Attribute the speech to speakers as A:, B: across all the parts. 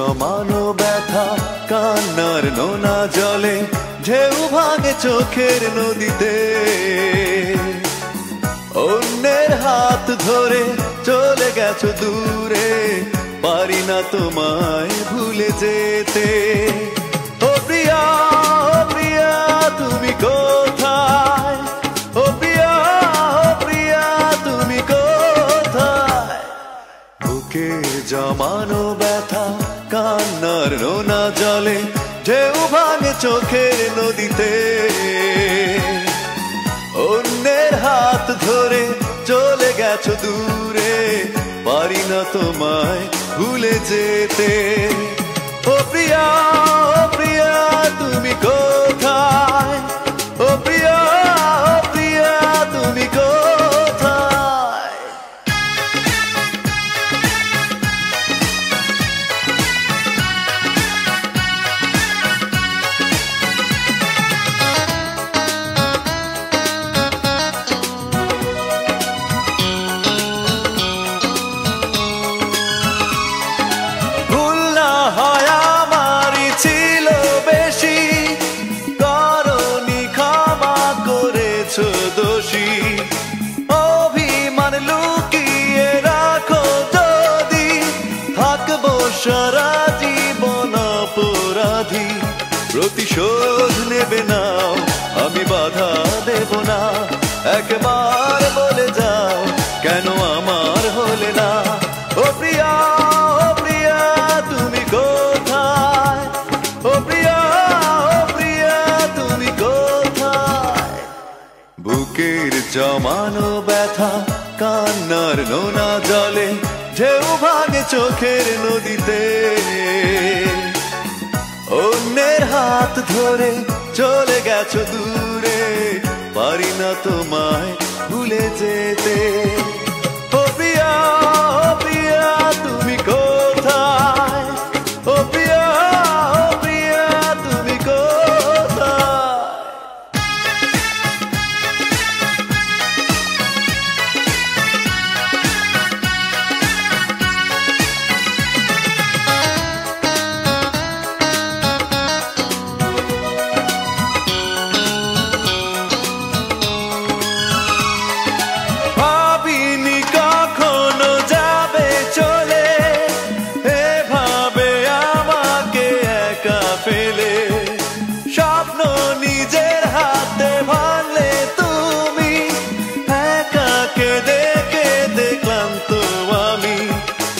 A: জমানো ব্যথা কান্নার নোনা জলে ঢেউ ভাঙে চোখের নদীতে অন্যের হাত ধরে চলে গেছো দূরে পারি না তোমায় ভুলে যেতে ও প্রিয়া তুমি কোথায় ও প্রিয়া তুমি কোথায় বুকের জমানো ব্যথা কান্নার নোনা জলে ঢেউ ভাঙে চোখের নদীতে অন্যের হাত ধরে চলে গেছো দূরে পারি না তোমায় ভুলে যেতে ও প্রিয়া তুমি কোথায় ও প্রিয়া তুমি কোথায় সারা জীবন অপরাধী প্রতিশোধ নেবে নাও আমি বাধা দেব না একবার বলে যাও কেন আমার হলে না ও প্রিয়া তুমি কোথায় ও প্রিয়া তুমি কোথায় বুকের জমানো ব্যথা কান্নার নোনা জলে ঢেউ ভাঙে চোখের নদীতে অন্যের হাত ধরে চলে গেছো দূরে পারি না তোমায় ভুলে যেতে ও প্রিয়া তুমি কোথায় ও প্রিয়া তুমি কোথায়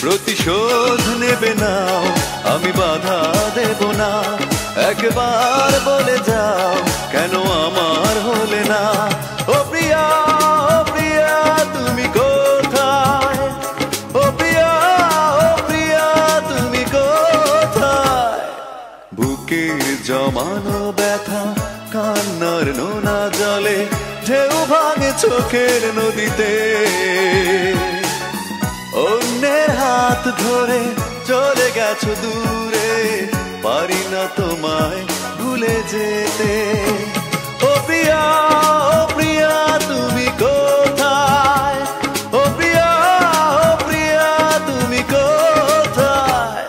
A: প্রতিশোধ নেবে নাও আমি বাধা দেব না একবার বলে যাও কেন আমার হলে না ও প্রিয়া তুমি কোথায় ও প্রিয়া তুমি কোথায় বুকের জমানো ব্যথা কান্নার নোনা জলে ঢেউ ভাঙে চোখের নদীতে অন্যের হাত ধরে চলে গেছো দূরে পারি না তোমায় ভুলে যেতে ও প্রিয়া তুমি কোথায় ও প্রিয়া তুমি কোথায়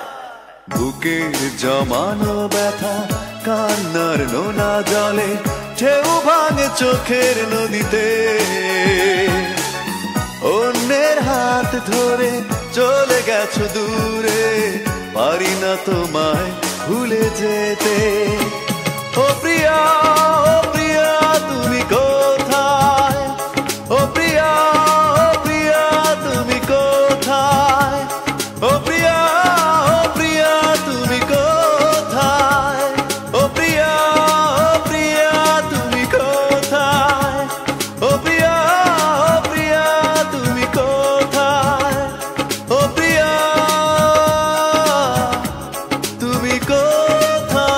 A: বুকের জমানো ব্যথা কান্নার নোনা জলে ঢেউ ভাঙে চোখের নদীতে অন্যের হাত ধরে চলে গেছো দূরে পারি না তোমায় ভুলে যেতে ও প্রিয়া তুমি কোথায় ও প্রিয়া তুমি কোথায় ও প্রিয়া তুমি কোথায় ও প্রিয়া তুমি কোথায় ও প্রিয়া তুমি কোথায় ও প্রিয়া তুমি কোথায়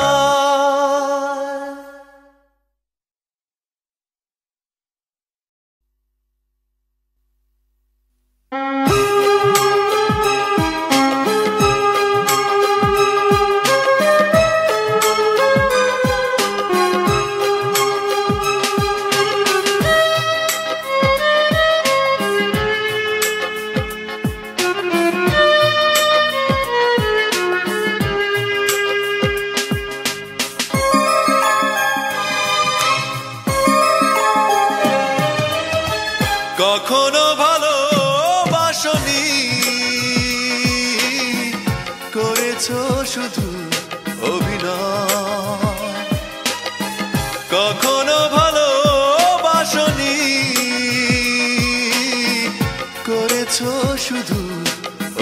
A: শুধু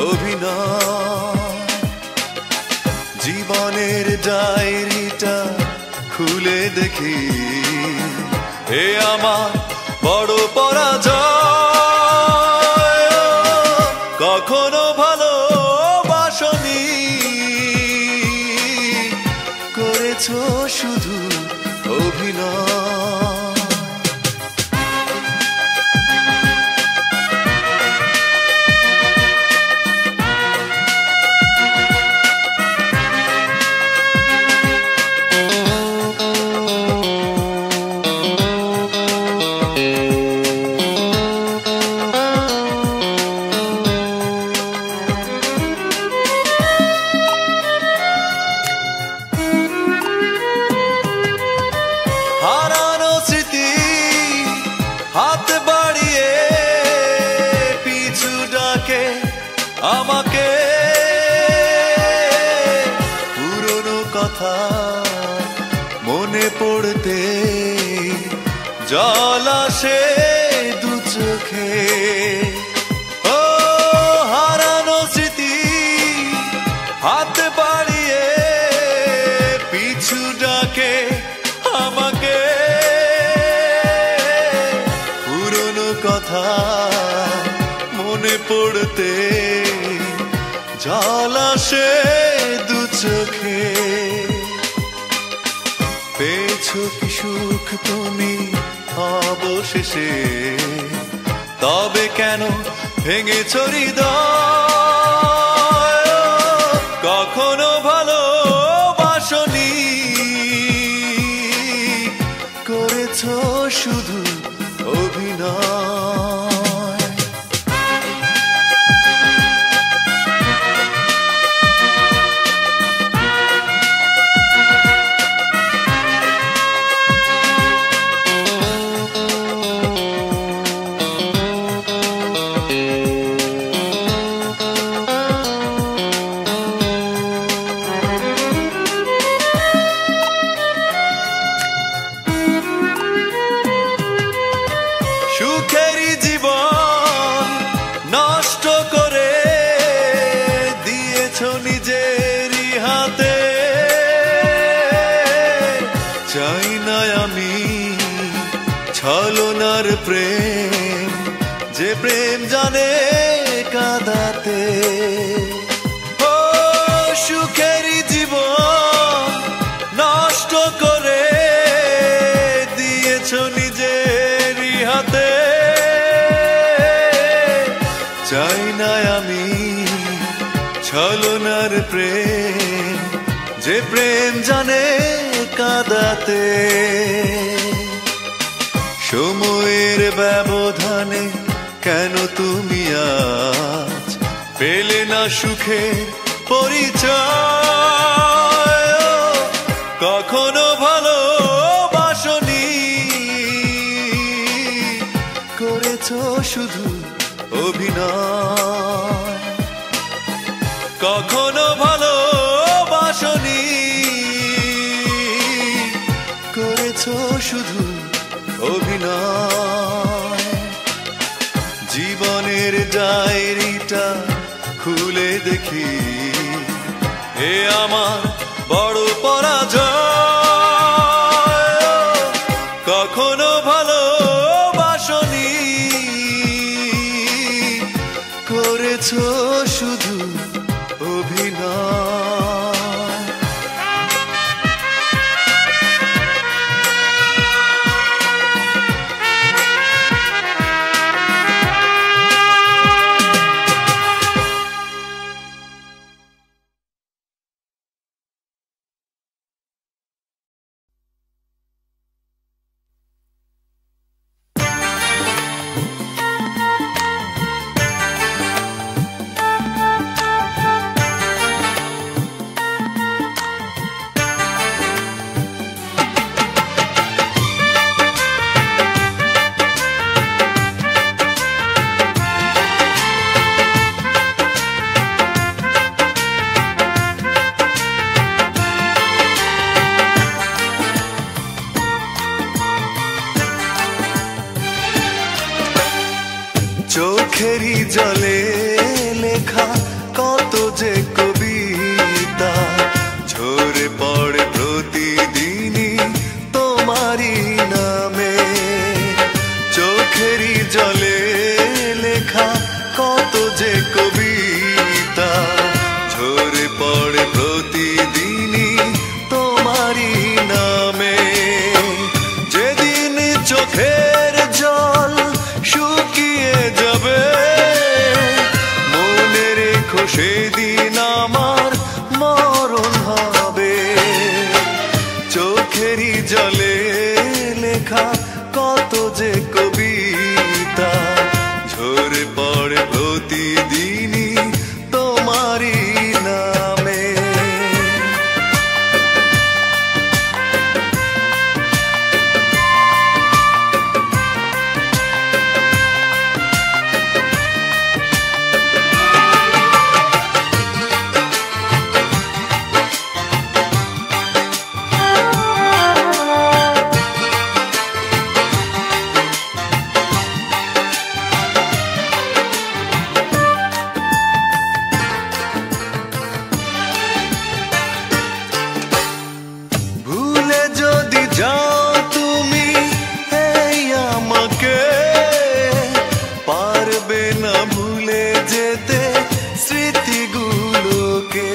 A: অভিনয়। জীবনের ডায়েরিটা খুলে দেখি এ আমার বড় পরাজয়। কখনো ভালোবাসনি, করেছো শুধু অভিনয়। হারানো স্মৃতি হাত বাড়িয়ে পিছু ডাকে আমাকে, পুরনো কথা মনে পড়তে জল আসে দু চোখে। ও হারানো স্মৃতি হাত বাড়িয়ে পিছু ডাকে আমাকে, পুরনো কথা মনে পড়তে জল আসে দু চোখে। পেয়েছো কি সুখ তুমি অবশেষে, তবে কেন ভেঙেছো হৃদয়? কখনো ভালোবাসনি, করেছো শুধু অভিনয়। সুখেরই জীবন নষ্ট করে দিয়েছো নিজেরই হাতে। চাই না আমি ছলনার প্রেম, যে প্রেম জানে কাঁদাতে। ও সুখেরই জীবন নষ্ট করে দিয়েছো নিজেরই হাতে। চাই না আমি ছলনার প্রেম, যে প্রেম জানে কাঁদাতে। সময়ের ব্যবধানে কেন তুমি আজ পেলে না সুখের পরিচয়? কখনো ভালোবাসনি, করেছো শুধু অভিনয়। কখনো ভালোবাসনি, করেছো শুধু অভিনয়। জীবনের ডায়েরিটা খুলে দেখি এ আমার বড় পরাজয়। কখনো ভালোবাসনি, করেছো শুধু অভিনয়। যে কবিতা ঝরে পড়ে প্রতিদিনই তোমারই নামে। যেদিন চোখের জল শুকিয়ে যাবে মনে রেখো সেদিন আমার মরণ হবে। চোখেরই জলে লেখা কত যে কবিতা ঝরে পড়ে প্রতিদিনই তোমারই নামে। ভুলে যদি যাও তুমি এই আমাকে পারবে না ভুলে যেতে স্মৃতিগুলোকে।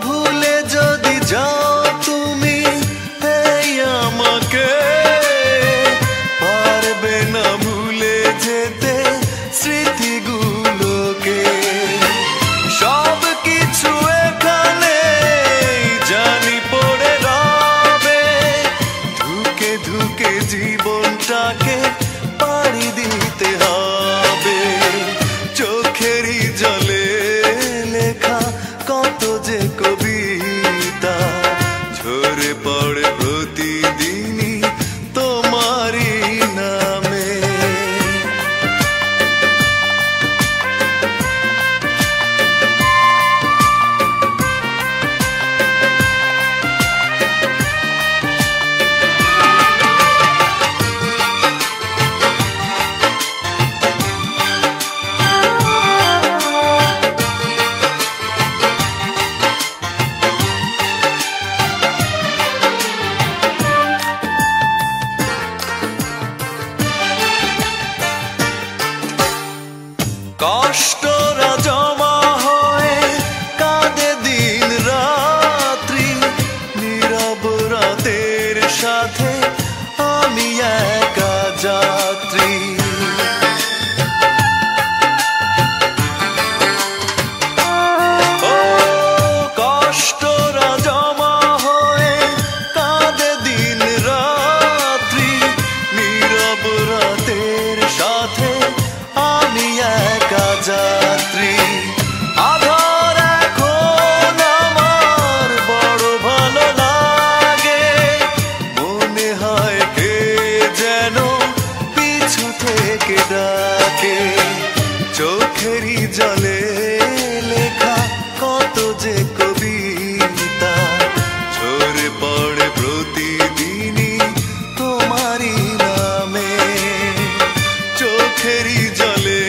A: ভুলে যদি যাও তুমি এই আমাকে পারবে না ভুলে যেতে স্মৃতিগুলোকে। সব কিছু এখানে জানি পড়ে রবে ধুকে ধুকে জীবনটাকে পাড়ি দিতে হবে। চোখেরই জলে লেখা কত যে কবিতা ঝরে পড়ে প্রতিদিনই তোমারই নামে। কষ্টরা জমা হয়ে কাঁদে দিন রাত্রি নীরব রাতের সাথে আমি একা যাত্রী। ও কষ্টরা জমা হয়ে কাঁদে দিন রাত্রি নীরব রাতের সাথে আমি একা যাত্রী। আধার এখন আমার বড় ভালো লাগে মনে হয় কে যেন পিছু থেকে ডাকে। চোখেরই জলে লেখা কত যে কবিতা ঝরে পড়ে প্রতিদিনই তোমারই নামে। চোখেরই জলে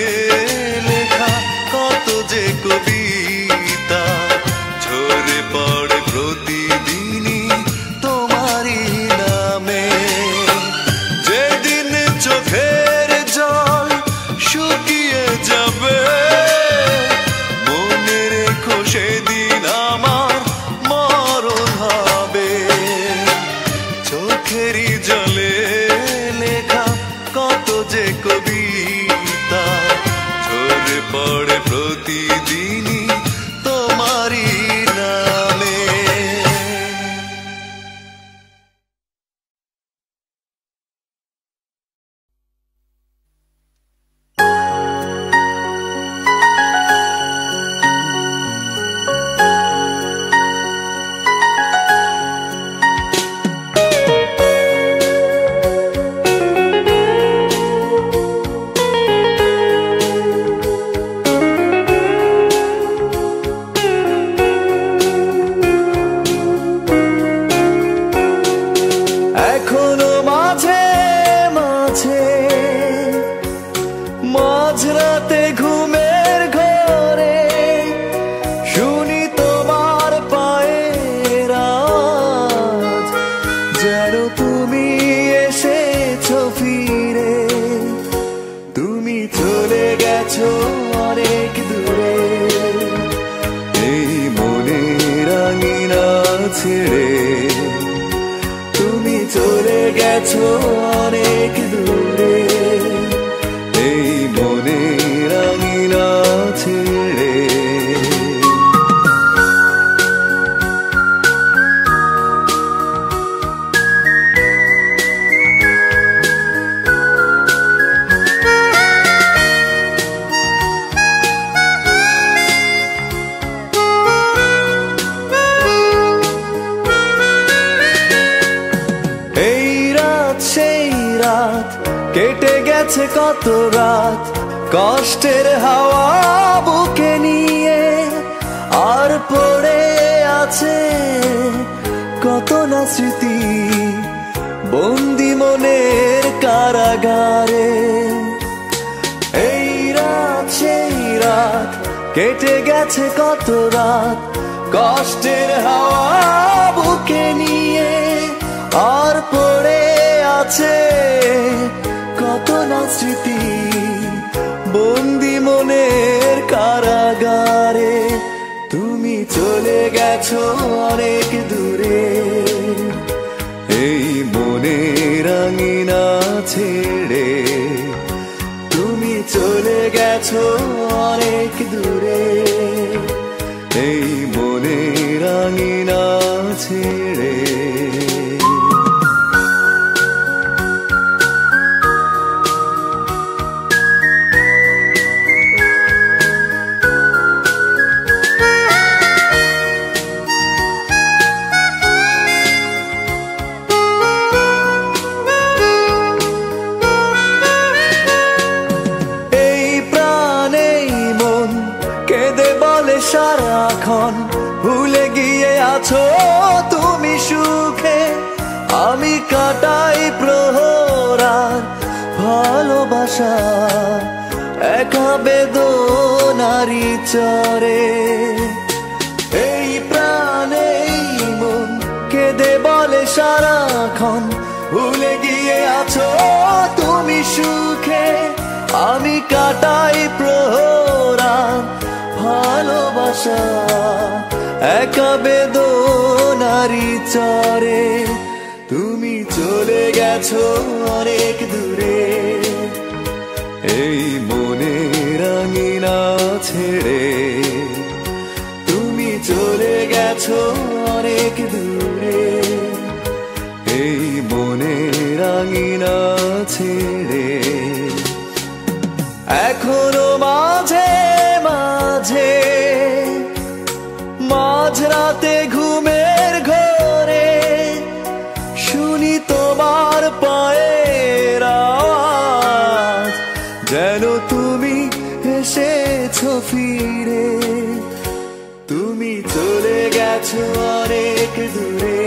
A: লেখা কত যে কবিতা ঝরে পড়ে প্রতিদিনই তোমারই নামে। যেদিন চোখের জল শুকিয়ে যাবে মনে রেখো সেদিন আমার মরণ হবে। চোখেরই জলে লেখা কত যে কবিতা ঝরে পড়ে প্রতিদিনই তোমারই নামে। যেন তুমি এসেছো ফিরে। তুমি চলে গেছো অনেক দূরে, এই মনের আঙিনা ছেড়ে। তুমি চলে গেছো অনেক দূরে, এই মনের আঙিনা ছেড়ে। কেটে গেছে কত রাত কষ্টের হাওয়া বুকে নিয়ে, আর পড়ে আছে কত না স্মৃতি বন্দি মনের কারাগারে। এই রাত সেই রাত কেটে গেছে কত রাত কষ্টের হাওয়া বুকে নিয়ে, আর পড়ে আছে কত না স্মৃতি বন্দি মনের কারাগারে। তুমি চলে গেছো অনেক দূরে, এই মনের আঙিনা ছেড়ে। তুমি চলে গেছো অনেক দূরে, এই মনের আঙিনা ছেড়ে। সারাক্ষণ ভুলে গিয়ে আছো তুমি সুখে, আমি কাটাই প্রহরার ভালোবাসা একা বেদনারি চরে। এই প্রাণে মন কেঁদে বলে সারাক্ষণ ভুলে গিয়ে আছো তুমি সুখে, আমি কাটাই প্রহরার ভালোবাসা একা বেদনারি চরে। তুমি চলে গেছো অনেক দূরে, এই মনের আঙিনা ছেড়ে। তুমি চলে গেছো অনেক দূরে, এই মনের আঙিনা ছেড়ে। এখনো মাঝে মাঝে মাঝরাতে ঘুমের ঘরে শুনি তোমার পায়ের আওয়াজ, যেন তুমি এসেছো ফিরে। তুমি চলে গেছো অনেক দূরে,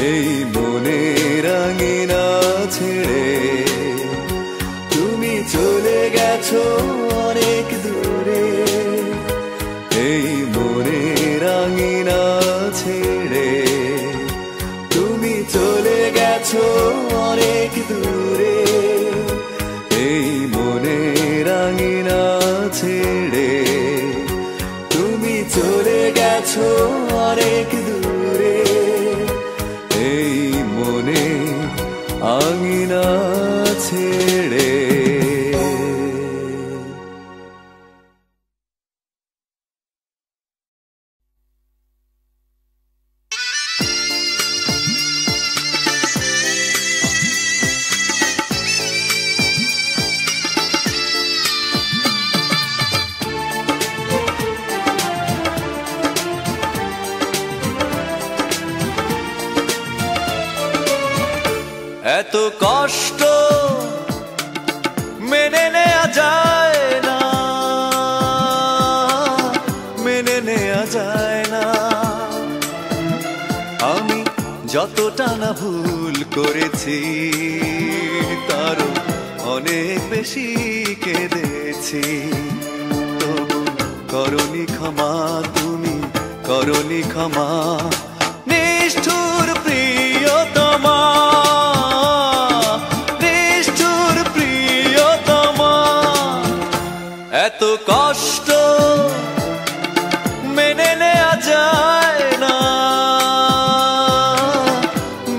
A: এই মনের আঙিনা ছেড়ে। তুমি চলে গেছো অনেক দূরে, এই মনের আঙিনা ছেড়ে। তুমি চলে গেছো অনেক দূরে, এই মনের আঙিনা ছেড়ে। তুমি চলে গেছো অনেক দূরে, এই মনের আঙিনা ছেড়ে। এত কষ্ট মেনে নেওয়া যায় না, মেনে নেওয়া যায় না। আমি যতটা না ভুল করেছি তারও অনেক বেশি কেঁদেছি। তবু করনি ক্ষমা, তুমি করনি ক্ষমা। নিষ্ঠুর প্রিয় কষ্ট মেনে নেওয়া যায় না,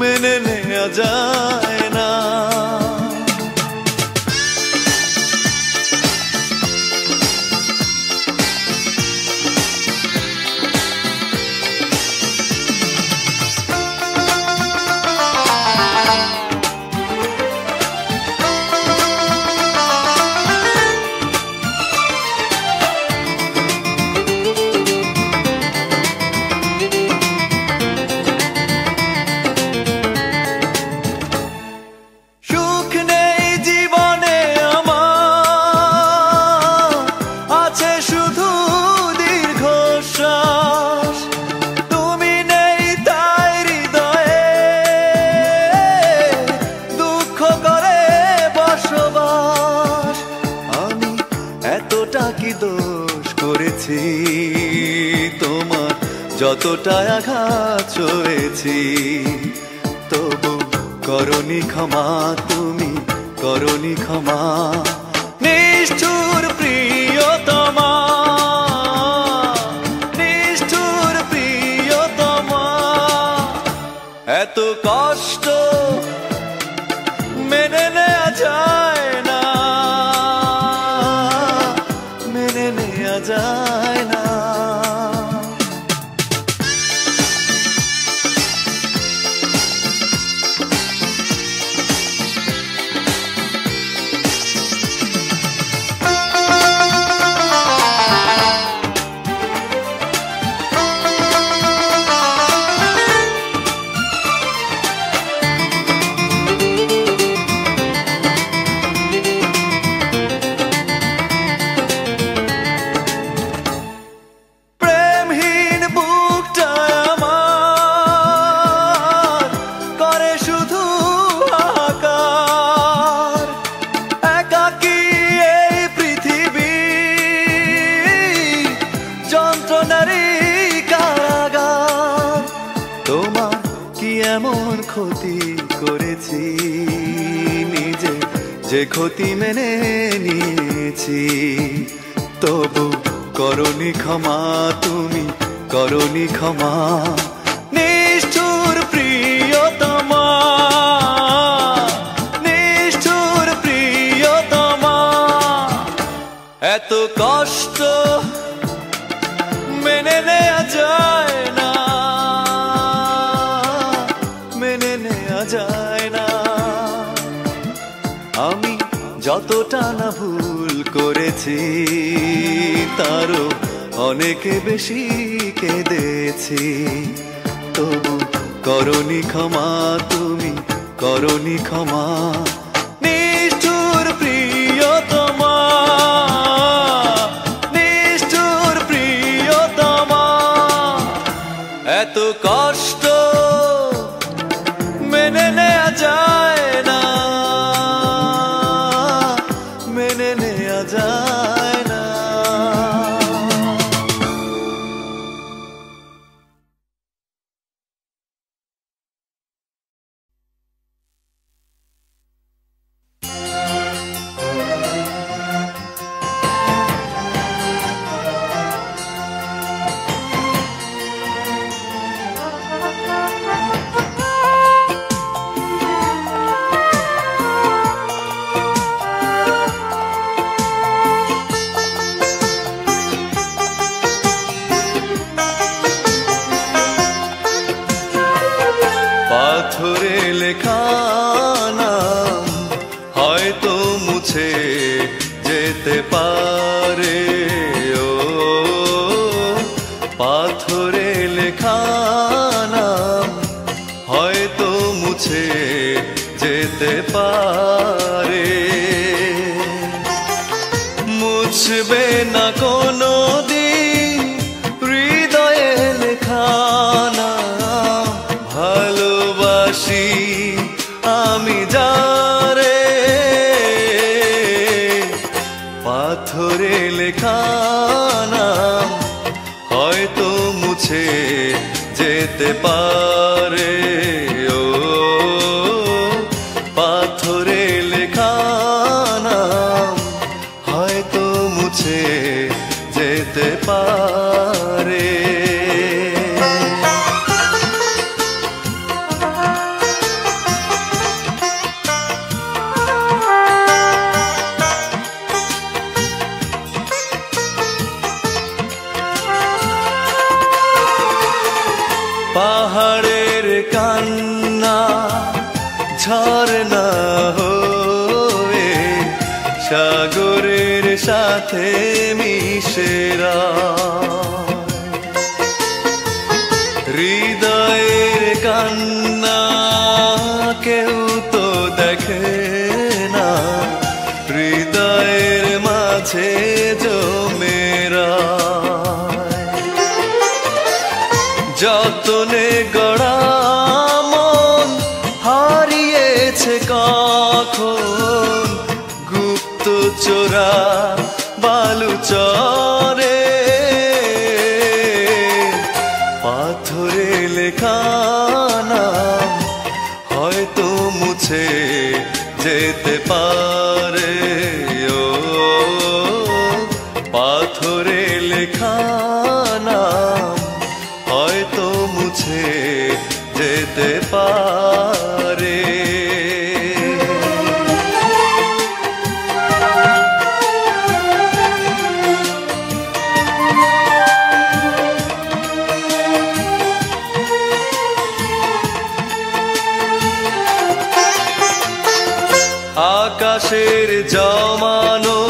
A: মেনে নেওয়া যায় না। তোমার যতটা আঘাত সয়েছি, তবু করনি ক্ষমা, তুমি করনি ক্ষমা। নিষ্ঠুর প্রিয়তমা, নিষ্ঠুর প্রিয়তমা, এত কষ্ট মেনে নেওয়া যায় না, মেনে নেওয়া যায় না। এমন ক্ষতি করেছি নিজে, যে ক্ষতি মেনে নিয়েছি, তবু করনি ক্ষমা, তুমি করনি ক্ষমা। নিষ্ঠুর প্রিয়তমা, নিষ্ঠুর প্রিয়তমা, এত কষ্ট মেনে নেওয়া যায় না, মেনে নেওয়া যায় না। আমি যতটা না ভুল করেছি, তারও অনেক বেশি কেঁদেছি, তবু করনি ক্ষমা, তুমি করনি ক্ষমা। নিষ্ঠুর প্রিয়তমা, নিষ্ঠুর প্রিয়তমা, এত কষ্ট মেনে নেওয়া যায় না, মেনে নেওয়া যায় না। পাথরে লেখা নাম হয়তো মুছে যেতে পারে, ও পাথরে লেখা নাম হয়তো মুছে যেতে পারে, মুছবে না কোনো দিন হৃদয়ে লেখা নাম। ভালোবাসি আমি যারে, পাথরে লেখা নাম হয়তো মুছে যেতে পারে, ও পাথরে লেখা নাম হয়তো মুছে ঝরনা হয়ে সাগরের সাথে মিশেরা হৃদয়ের কান্না কেউ তো দেখে না হৃদয়ের মাঝে জমেরা যতনে গড়া মন হারিয়েছে কখন গুপ্ত চোরা বালুচরে পাথরে লেখা নাম হয়তো মুছে যেতে পারে ও পাথরে লেখা নাম হয়তো মুছে যেতে পারে আকাশের জমানো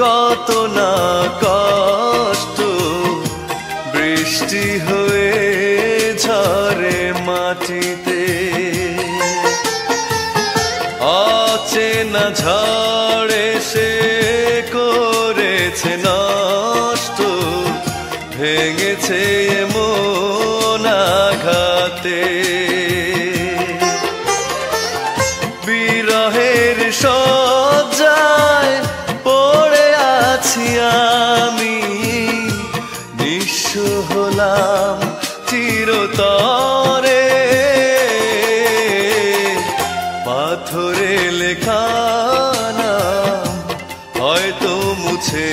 A: কত না কষ্ট বৃষ্টি হয়ে ঝরে মাটিতে অচেনা ঝড়ে সে করেছে নষ্ট ভেঙেছে মন আঘাতে বিরহের সজ্জায় পড়ে আছি আমি নিঃস্ব হলাম চিরতরে পাথরে লেখা নাম হয়তো মুছে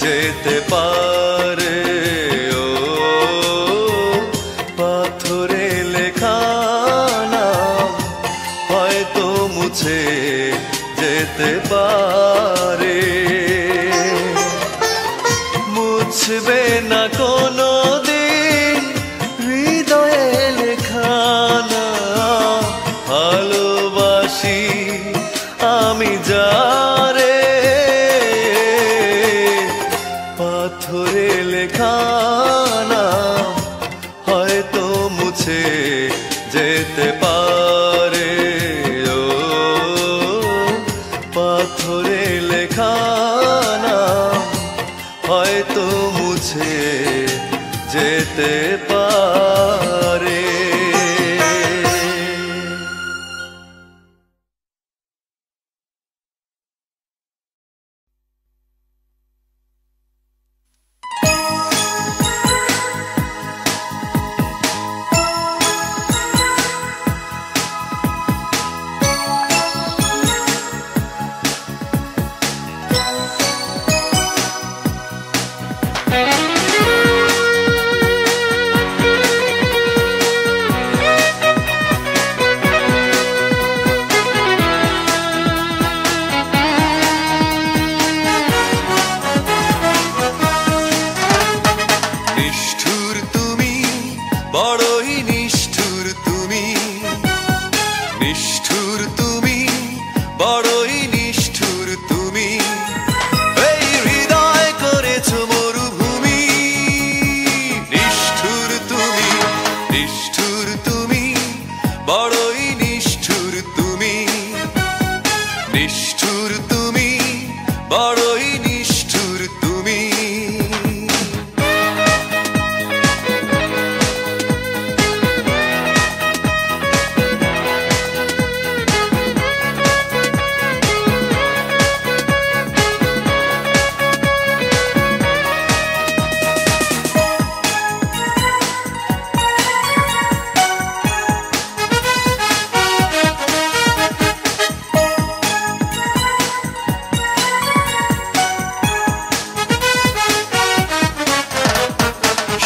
A: যেতে পারে ও পাথরে লেখা নাম হয়তো মুছে যেতে পারে মুছবে না কোনো দিন হৃদয়ে লেখা নাম ভালোবাসি আমি যারে পাথরে লেখা নাম হয়তো মুছে যেতে পারে ও পাথরে লেখা নাম হয়তো মুছে যেতে পারে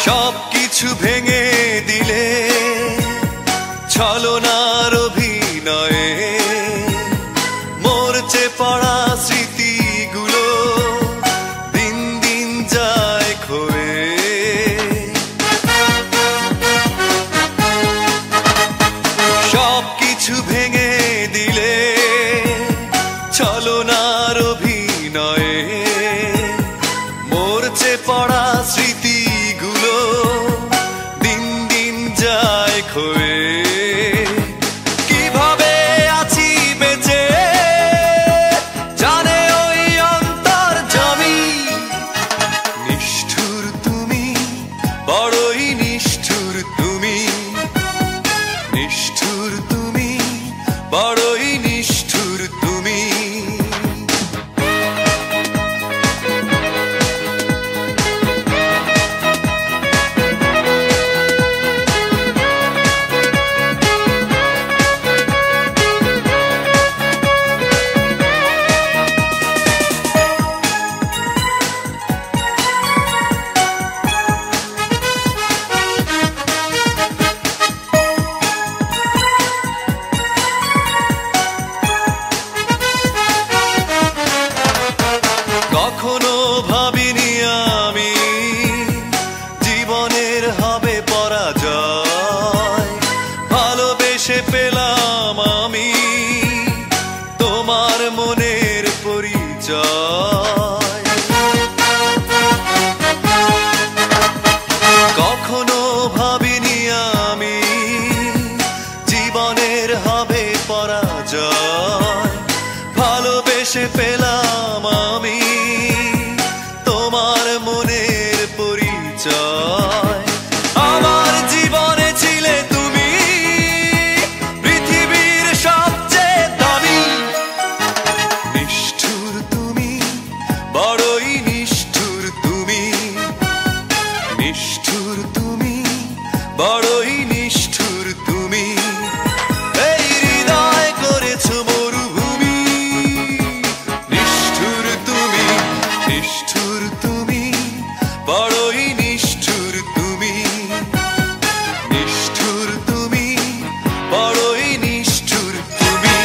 A: সবকিছু ভেঙে দিলে ছলনার অভিনয়ে মরচে পড়া স্মৃতিগুলো দিন দিন যায় ক্ষয়ে সবকিছু কিছু ভেঙে দিলে ছলনার অভিনয়ে মরচে পড়া স্মৃতিগুলো দিন দিন যায় ক্ষয়ে কিভাবে আছি বেঁচে জানে ওই অন্তর জমি নিষ্ঠুর তুমি বড়ই নিষ্ঠুর তুমি নিষ্ঠুর তুমি বড়ই নিষ্ঠুর তুমি কখনো ভাবিনি আমি জীবনের হবে পরাজয় ভালোবেসে পেলাম আমি তোমার মনের পরিচয় কখনো ভাবিনি আমি জীবনের হবে পরাজয় ভালোবেসে পেলাম আমি তোমার মনের পরিচয় আমার জীবনে ছিলে তুমি পৃথিবীর সবচেয়ে দামি নিষ্ঠুর তুমি বড়ই নিষ্ঠুর তুমি নিষ্ঠুর তুমি বড়ই নিষ্ঠুর তুমি এই হৃদয় করেছো মরুভূমি নিষ্ঠুর তুমি নিষ্ঠুর তুমি বড়ই নিষ্ঠুর তুমি নিষ্ঠুর তুমি বড়ই নিষ্ঠুর তুমি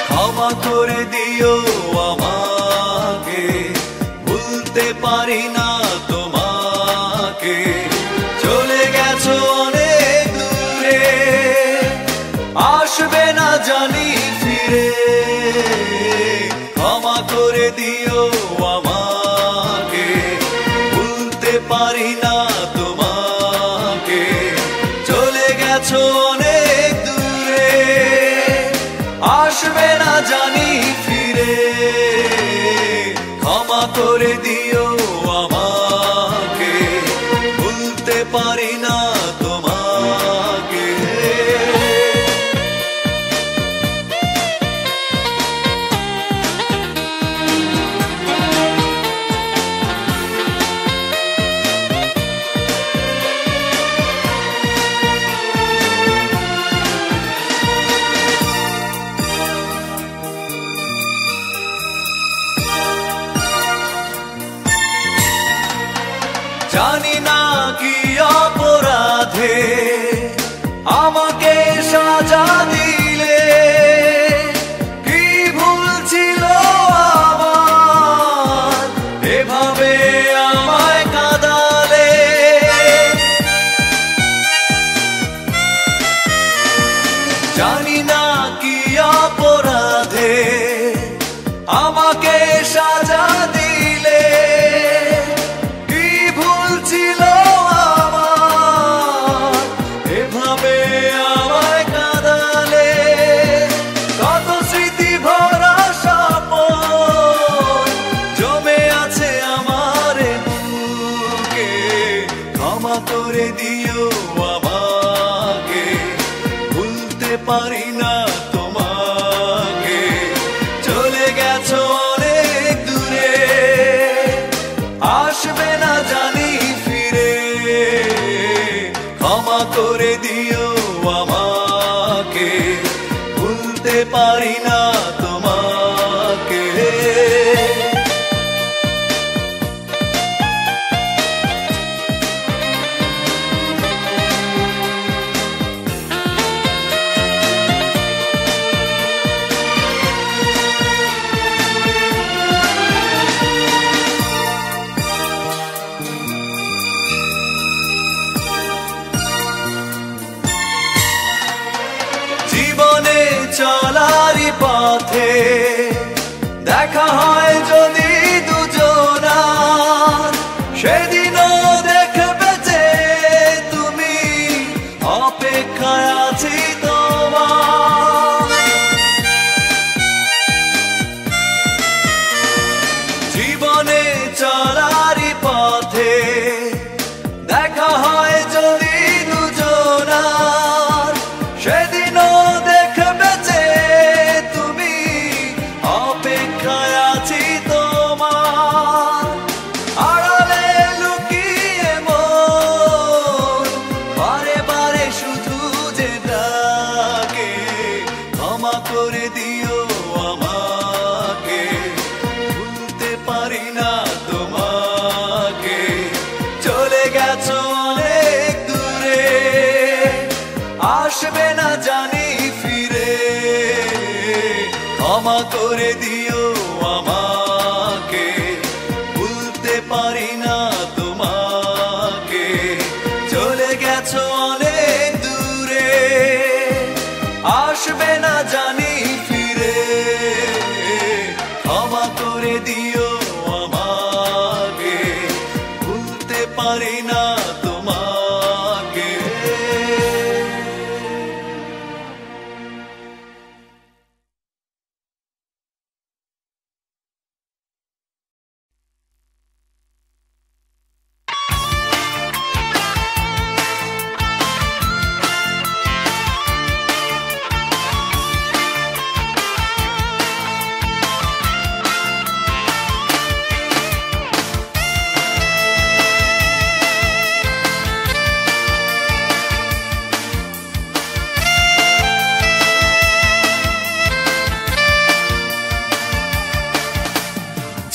A: ক্ষমা করে দিও আমাকে ভুলতে পারি না তোমাকে চলে গেছো অনেক দূরে আসবে না জানি ফিরে ক্ষমা করে দিও আমাকে ভুলতে পারি না তোমাকে চলে গেছো অনেক দূরে আসবে না জানি ফিরে ক্ষমা করে দিও আমাকে ভুলতে পারি না তোমাকে জানি না কি অপরাধে আমাকে সাজা দিলে কি ভুল ছিল আমার এভাবে আমায় কাঁদালে জানি না কি অপরাধে আমাকে সাজা দিলে ছিল আমার এভাবে আমায় কাঁদালে কত স্মৃতি ভরা স্বপন জমে আছে আমার বুকে ক্ষমা করে দিও আমাকে ভুলতে পারি না তোমাকে চলে গেছো অনেক দূরে আসবে না জানি ফিরে ক্ষমা করে দিও আমাকে চলারই পথে দেখা হয় যদি দুজনার, সেদিনও দেখবে যে তুমি অপেক্ষায় আছি তোমার। জীবনে চলারই পথে দেখা হয় যদি দুজনার, সেদিনও দেখবে যে তুমি অপেক্ষায় আছি তোমার। আড়ালে লুকিয়ে মন বারে বারে শুধু যে ডাকে, ক্ষমা করে দিও আমাকে, ভুলতে পারি না তোমাকে। চলে গেছো অনেক দূরে, আসবে না জানি ফিরে, ক্ষমা করে দিও আমাকে, ভুলতে পারি না তোমাকে। চলে গেছো অনেক দূরে, আসবে না জানি ফিরে, ক্ষমা করে দিও আমাকে, ভুলতে পারি না তোমাকে।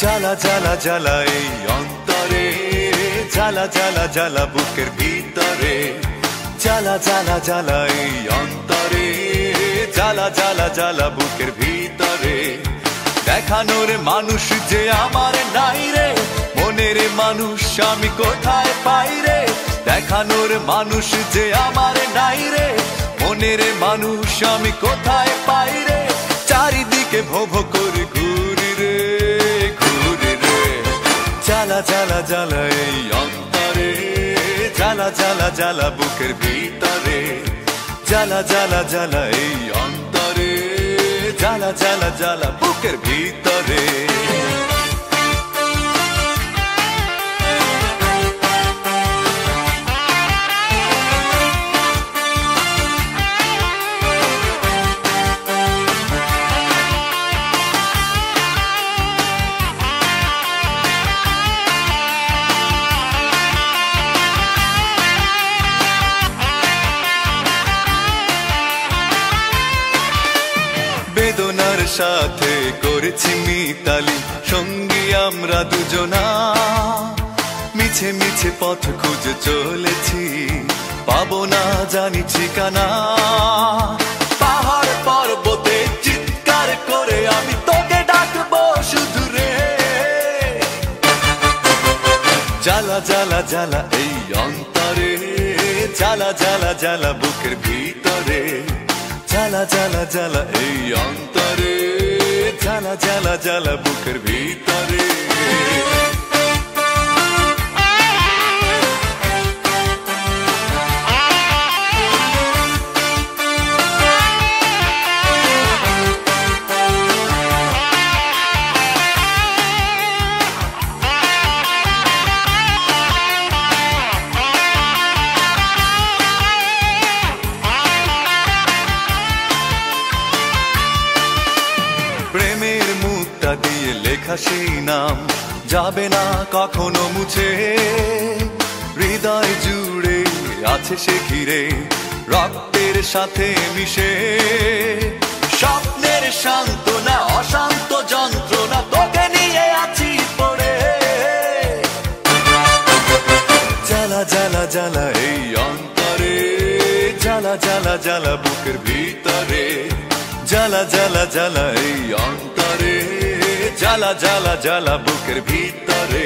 A: জ্বালা জ্বালা জ্বালা এই অন্তরে, জ্বালা জ্বালা জ্বালা বুকের ভিতরে, জ্বালা জ্বালা জ্বালা এই অন্তরে, জ্বালা জ্বালা জ্বালা বুকের ভিতরে। দেখানোর মানুষ যে আমার নাই রে, মনের মানুষ আমি কোথায় পাই রে। দেখানোর মানুষ যে আমার নাই রে, মনের মানুষ আমি কোথায় পাই রে। চারিদিকে ভো ভো করে ঘুরি রে, ঘুরি রে। জ্বালা জ্বালা জ্বালা এই অন্তরে, জ্বালা জ্বালা জ্বালা বুকের ভিতরে, জ্বালা জ্বালা জ্বালা এই অন্তরে, জ্বালা জ্বালা জ্বালা বুকের ভিতরে। বেদনার সাথে করেছি মিতালি সঙ্গী আমরা দুজনা, মিছে মিছে পথ খুঁজে চলেছি, পাবো না জানি ঠিকানা। পাহাড় পর্বতে চিৎকার করে আমি তোকে ডাকবো শুধু রে। জ্বালা জ্বালা জ্বালা এই অন্তরে, জ্বালা জ্বালা জ্বালা বুকের ভিতরে, জ্বালা জ্বালা জ্বালা এই অন্তরে, জ্বালা জ্বালা জ্বালা বুকের ভিতরে। প্রেমের মুক্তা দিয়ে লেখা সেই নাম যাবে না কখনো মুছে, হৃদয় জুড়ে আছে সে ঘিরে রক্তের সাথে মিশে। স্বপ্নের সান্ত্বনা অশান্ত যন্ত্রণা তোকে নিয়ে আছি পড়ে। জ্বালা জ্বালা জ্বালা এই অন্তরে, জ্বালা জ্বালা জ্বালা বুকের ভিতরে, জ্বালা জ্বালা জ্বালা এই অন্তরে, জ্বালা জ্বালা জ্বালা বুকের ভিতরে।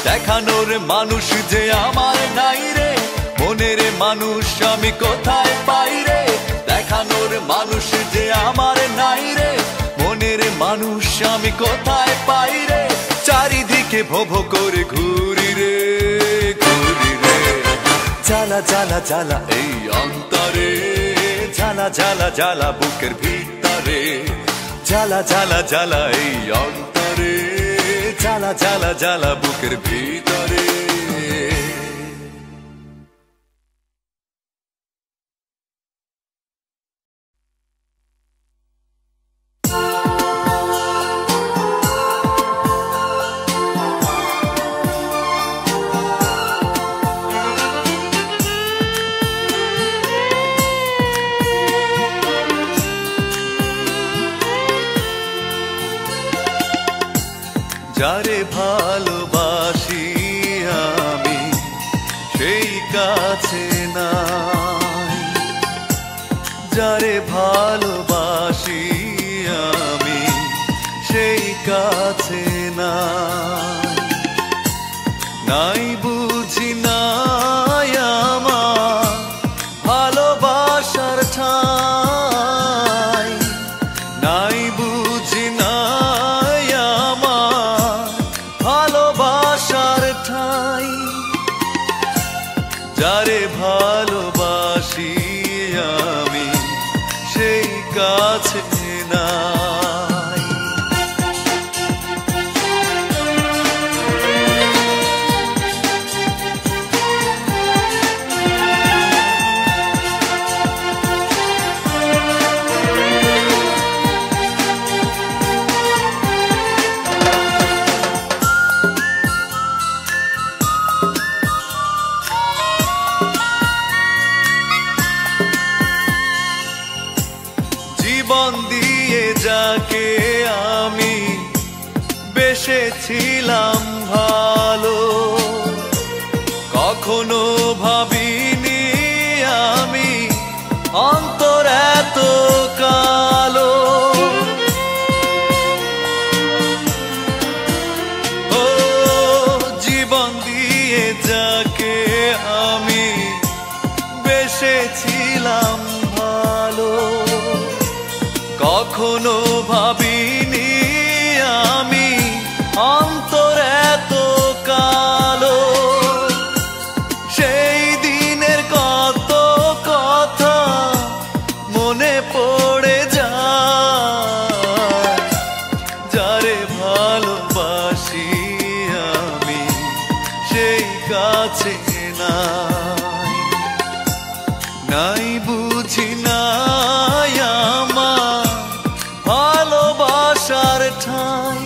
A: দেখানোর মানুষ যে আমার নাই রে, মনের মানুষ আমি কোথায় পাই রে। দেখানোর মানুষ আমি কোথায় পাই রে, চারিদিকে ভো ভো করে ঘুরি রে ঘুরি রে। জ্বালা জ্বালা জ্বালা এই অন্তরে, জ্বালা জ্বালা জ্বালা বুকের ভিতরে, জ্বালা জ্বালা জ্বালা এই অন্তরে, জ্বালা জ্বালা জ্বালা বুকের ভিতরে। যারে ভালোবাসি আমি সেই কাছে নাই, যারে ভালোবাসি আমি সেই কাছে নাই, নাই বুঝি নাই আমার ভালোবাসার ঠাই, নাই বুঝি নাই আমার ভালোবাসার ঠাই। যারে ভালোবাসি আমি সেই কাছে নাই। জীবন দিয়ে যাকে আমি বেসেছিলাম ভালো, কখনো ভাবিনি আমি অন্তর এত কালো। ও জীবন দিয়ে যাকে আমি বেসেছিলাম ভালো, কখনো ভাবিনি আমি অন্তর এত কালো। সেই দিনের কত কথা মনে পড়ে যায়, যারে ভালোবাসি আমি সেই কাছে নাই, নাই বুঝি নাই আমার ভালোবাসার ঠাই।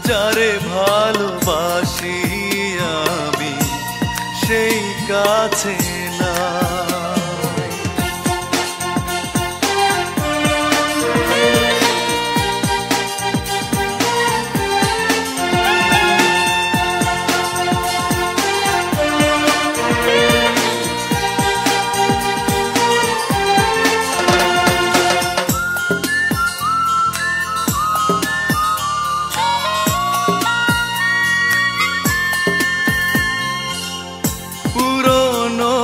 A: যারে ভালোবাসি আমি সেই কাছে নাই। পুরনো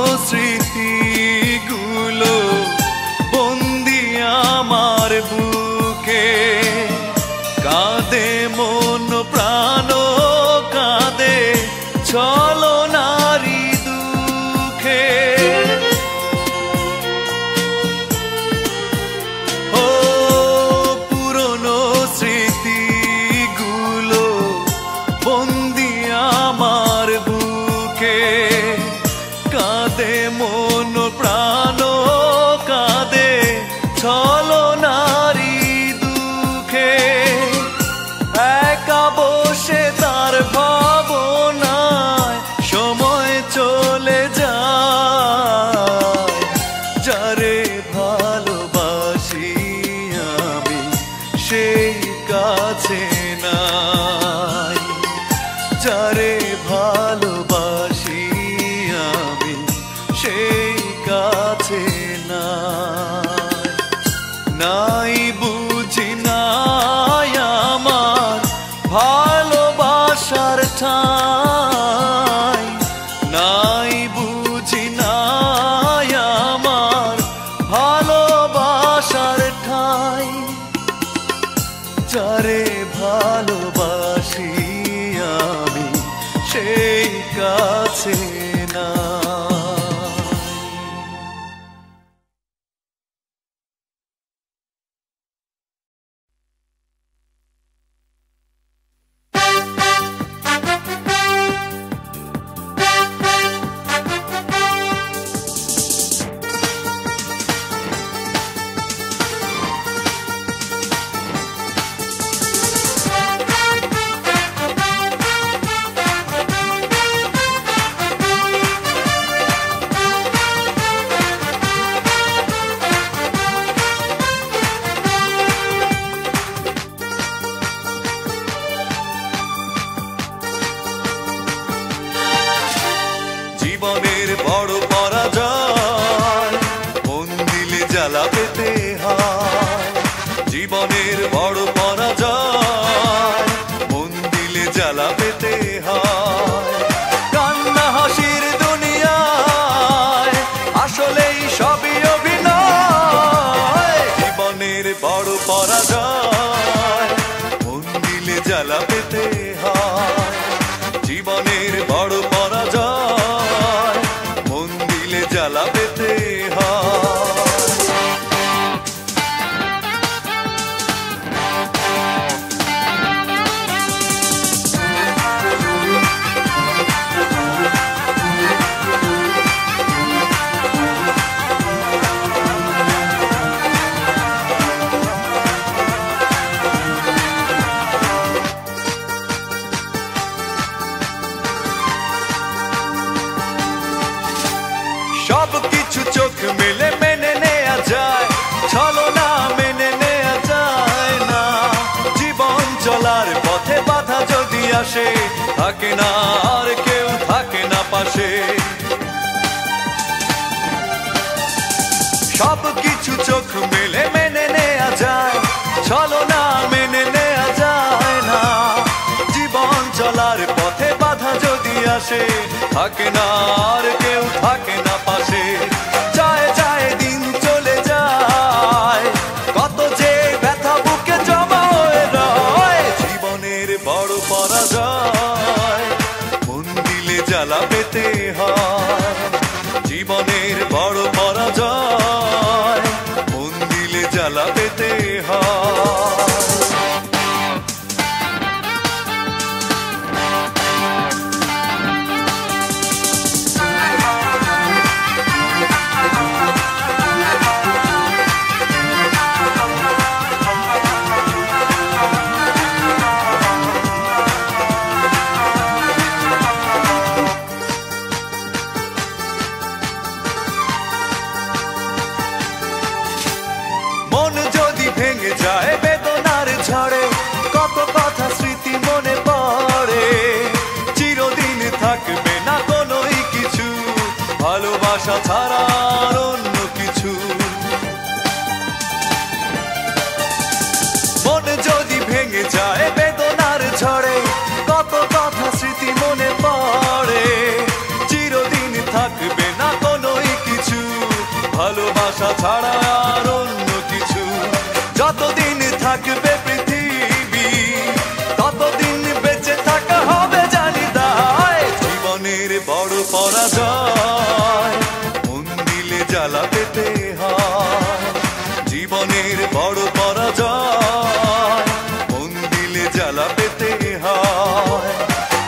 A: আসে, থাকে না আর কেউ, থাকে না পাশে। সব কিছু চোখ মেলে মেনে নেয়া যায়, চলো না মেনে নেয়া যায় না। জীবন চলার পথে বাধা যদি আসে, থাকে না আর কেউ, থাকে না পাশে। যায় যায় দিন চলে যায়, কত যে ব্যথা বুকে জমা হয়ে রয়। জীবনের বড় পরাজয়, মন দিলে জ্বালা পেতে হয়। জীবনের বড় পরাজয়, মন দিলে জ্বালা পেতে হয়। মন যদি ভেঙে যায় বেদনার ঝড়ে, কত কথা স্মৃতি মনে পড়ে। চিরদিন থাকবে না কোনোই কিছু, ভালোবাসা ছাড়া আর অন্য কিছু। মন যদি ভেঙে যায় বেদনার ঝড়ে, কত কথা স্মৃতি মনে পড়ে। চিরদিন থাকবে না কোনোই কিছু, ভালোবাসা ছাড়া আর অন্য কিছু। যতদিন থাকবে পৃথিবী, ততদিন বেঁচে থাকা হবে জানি তাই। জীবনের বড় পরাজয়, মন দিলে জ্বালা পেতে হয়। জীবনের বড় পরাজয়, মন দিলে জ্বালা পেতে হয়।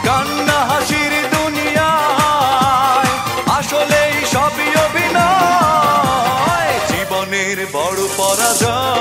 A: কান্না হাসির দুনিয়ায় আসলেই সবই অভিনয়। জীবনের বড় পরাজয়,